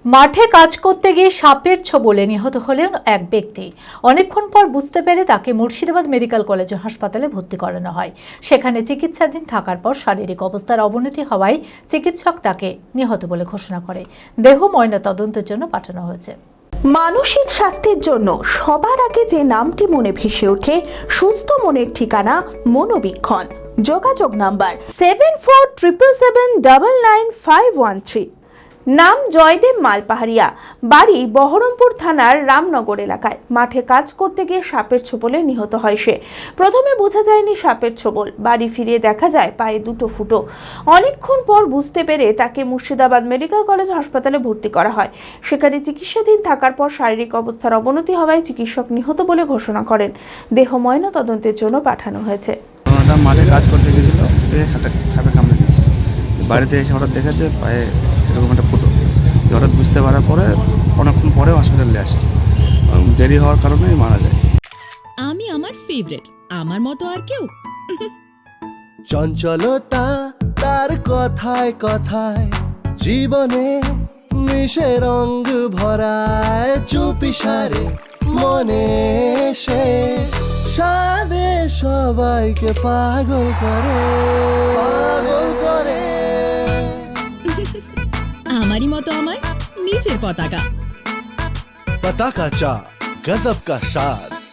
মাঠে কাজ করতে গিয়ে সাপের ছোবলে নিহত হলেন এক ব্যক্তি। অনেকক্ষণ পর বুঝতে পেরে তাকে মুর্শিদাবাদ মেডিকেল কলেজ হাসপাতালে ভর্তি করানো হয়। সেখানে চিকিৎসাধীন থাকার পর শারীরিক অবস্থার অবনতি হওয়ায় চিকিৎসক তাকে নিহত বলে ঘোষণা করে দেহ ময়নাতদন্তের জন্য পাঠানো হয়েছে। মানসিক স্বাস্থ্যের জন্য সবার আগে যে নামটি মনে ভেসে ওঠে, সুস্থ মনের ঠিকানা মনোবীক্ষণ। যোগাযোগ নাম্বার 7477799513। নাম জয়দেব মালপাহাড়িয়া, বাড়ি বহরমপুর থানার রামনগর এলাকায়। মাঠে কাজ করতে গিয়ে সাপের ছোবলে নিহত হয় সে। প্রথমে বোঝা যায়নি সাপের ছোবল, বাড়ি ফিরিয়ে দেখা যায় পায়ে দুটো ফুটো। অনেকক্ষণ পর বুঝতে পেরে তাকে মুর্শিদাবাদ মেডিকেল কলেজ হাসপাতালে ভর্তি করা হয়। সেখানে চিকিৎসাধীন থাকার পর শারীরিক অবস্থার অবনতি হওয়ায় চিকিৎসক নিহত বলে ঘোষণা করেন। দেহ ময়নাতদন্তের জন্য পাঠানো হয়েছে। মাঠে কাজ করতে গেছিল, সাপে কামড়ে দিয়েছে। বাড়িতে এসে হঠাৎ দেখেছে পায়ে এরকম একটা ফুটো। হঠাৎ বুঝতে পারার পরে অনেকক্ষণ পরে হসপিটালে আসে। দেরি হওয়ার কারণে মারা যায়। আমি আমার ফেভারিট, আমার মতো আর কেউ। চঞ্চলতা তার কথায় কথায় জীবনে মিশে রঙ ভরায়, চুপি সারে মনে সে সাদে সবাইকে পাগল করে, পাগল করে। আমারই মতো আমার নিচের পতাকা। पता का चा गजब का शाद।